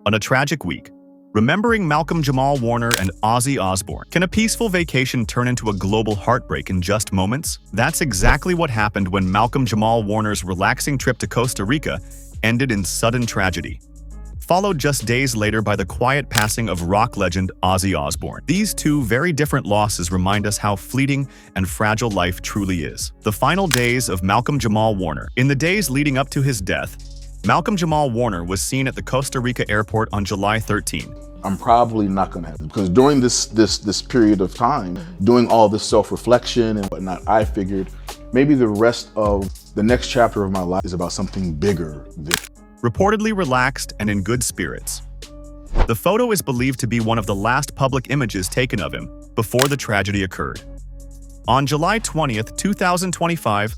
On a tragic week, remembering Malcolm Jamal Warner and Ozzy Osbourne. Can a peaceful vacation turn into a global heartbreak in just moments? That's exactly what happened when Malcolm Jamal Warner's relaxing trip to Costa Rica ended in sudden tragedy, followed just days later by the quiet passing of rock legend Ozzy Osbourne. These two very different losses remind us how fleeting and fragile life truly is. The final days of Malcolm Jamal Warner. In the days leading up to his death, Malcolm Jamal Warner was seen at the Costa Rica airport on July 13. I'm probably not gonna have it because during this period of time, doing all this self-reflection and whatnot, I figured maybe the rest of the next chapter of my life is about something bigger than. Reportedly relaxed and in good spirits. The photo is believed to be one of the last public images taken of him before the tragedy occurred. On July 20th, 2025,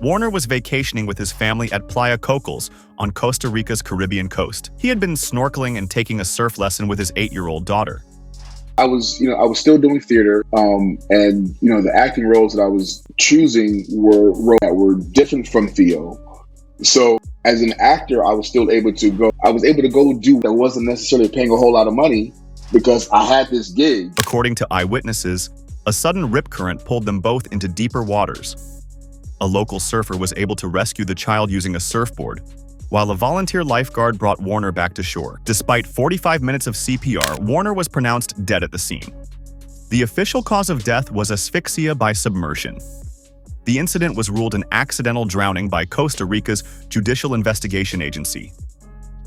Warner was vacationing with his family at Playa Cocos on Costa Rica's Caribbean coast. He had been snorkeling and taking a surf lesson with his 8-year-old daughter. I was still doing theater, and the acting roles that I was choosing were roles that were different from Theo. So as an actor, I was able to go do that wasn't necessarily paying a whole lot of money because I had this gig. According to eyewitnesses, a sudden rip current pulled them both into deeper waters. A local surfer was able to rescue the child using a surfboard, while a volunteer lifeguard brought Warner back to shore. Despite 45 minutes of CPR, Warner was pronounced dead at the scene. The official cause of death was asphyxia by submersion. The incident was ruled an accidental drowning by Costa Rica's Judicial Investigation Agency.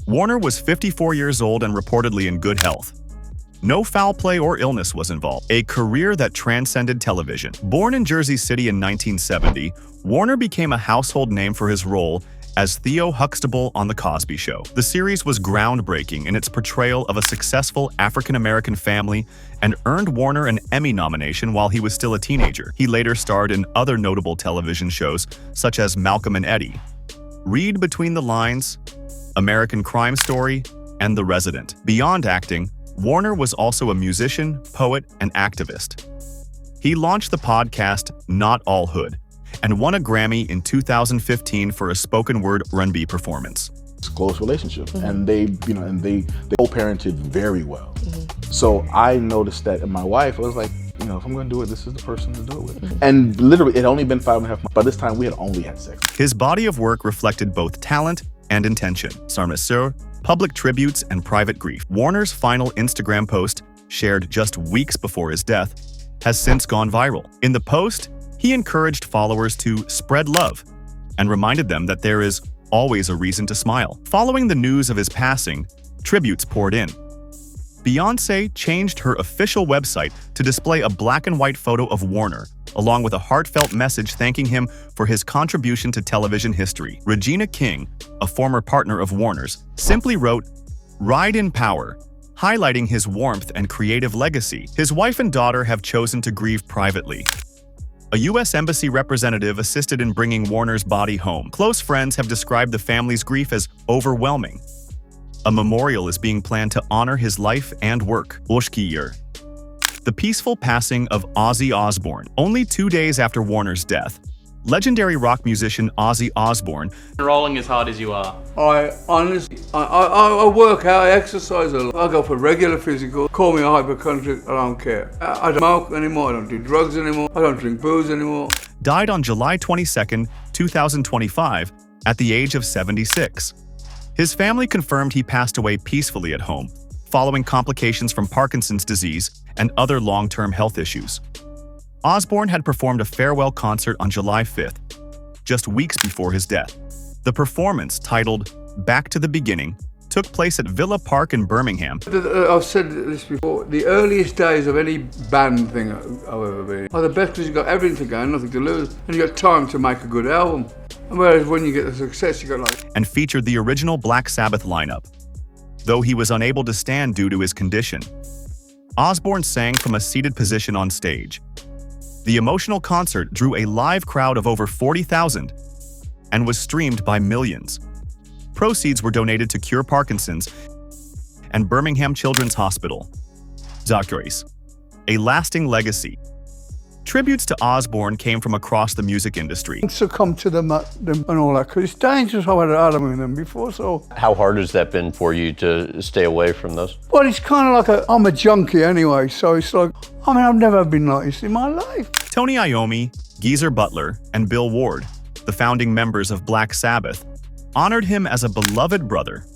Warner was 54 years old and reportedly in good health. No foul play or illness was involved. A career that transcended television. Born in Jersey City in 1970, Warner became a household name for his role as Theo Huxtable on The Cosby Show. The series was groundbreaking in its portrayal of a successful African-American family and earned Warner an Emmy nomination while he was still a teenager. He later starred in other notable television shows such as Malcolm and Eddie, Read Between the Lines, American Crime Story, and The Resident. Beyond acting, Warner was also a musician, poet, and activist. He launched the podcast Not All Hood and won a Grammy in 2015 for a spoken word R&B performance. It's a close relationship, and they co-parented very well. So I noticed that in my wife, I was like, if I'm going to do it, this is the person to do it with. And literally, it had only been 5.5 months. By this time, we had only had sex. His body of work reflected both talent and intention. Sarmesseur, public tributes, and private grief. Warner's final Instagram post, shared just weeks before his death, has since gone viral. In the post, he encouraged followers to spread love and reminded them that there is always a reason to smile. Following the news of his passing, tributes poured in. Beyoncé changed her official website to display a black and white photo of Warner, along with a heartfelt message thanking him for his contribution to television history. Regina King, a former partner of Warner's, simply wrote, "Ride in Power," highlighting his warmth and creative legacy. His wife and daughter have chosen to grieve privately. A U.S. Embassy representative assisted in bringing Warner's body home. Close friends have described the family's grief as overwhelming. A memorial is being planned to honor his life and work. The peaceful passing of Ozzy Osbourne. Only 2 days after Warner's death, legendary rock musician Ozzy Osbourne, rolling as hard as you are. I honestly, I work out, I exercise a lot. I go for regular physical. Call me a hypochondriac, I don't care. I don't smoke anymore, I don't do drugs anymore, I don't drink booze anymore. died on July 22, 2025, at the age of 76. His family confirmed he passed away peacefully at home, following complications from Parkinson's disease and other long-term health issues. Osbourne had performed a farewell concert on July 5th, just weeks before his death. The performance, titled Back to the Beginning, took place at Villa Park in Birmingham. I've said this before, the earliest days of any band thing I've ever been are the best because you've got everything to gain, nothing to lose, and you've got time to make a good album. Whereas when you get the success, you got and featured the original Black Sabbath lineup. Though he was unable to stand due to his condition, Osbourne sang from a seated position on stage. The emotional concert drew a live crowd of over 40,000 and was streamed by millions. Proceeds were donated to Cure Parkinson's and Birmingham Children's Hospital. Doctors, a lasting legacy. Tributes to Osbourne came from across the music industry. Succumb to them and all that, because it's dangerous. I had Adam with them before, so. How hard has that been for you to stay away from those? Well, it's kind of like I'm a junkie anyway, so it's like, I mean, I've never been like this in my life. Tony Iommi, Geezer Butler, and Bill Ward, the founding members of Black Sabbath, honored him as a beloved brother.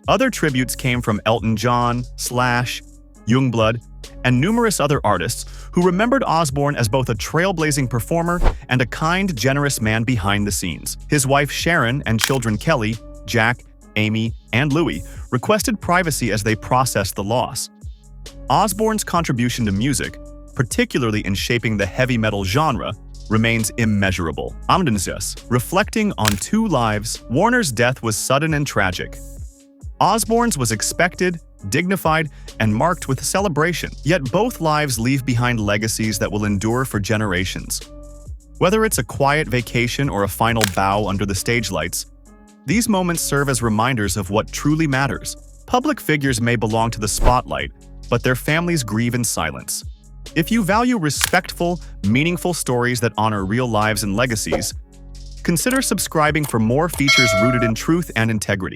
Other tributes came from Elton John, Slash, Youngblood, and numerous other artists who remembered Osbourne as both a trailblazing performer and a kind, generous man behind the scenes. His wife Sharon and children Kelly, Jack, Amy, and Louie requested privacy as they processed the loss. Osbourne's contribution to music, particularly in shaping the heavy metal genre, remains immeasurable. Reflecting on two lives, Warner's death was sudden and tragic. Osbourne's was expected, dignified, and marked with celebration, yet both lives leave behind legacies that will endure for generations. Whether it's a quiet vacation or a final bow under the stage lights, these moments serve as reminders of what truly matters. Public figures may belong to the spotlight, but their families grieve in silence. If you value respectful, meaningful stories that honor real lives and legacies, consider subscribing for more features rooted in truth and integrity.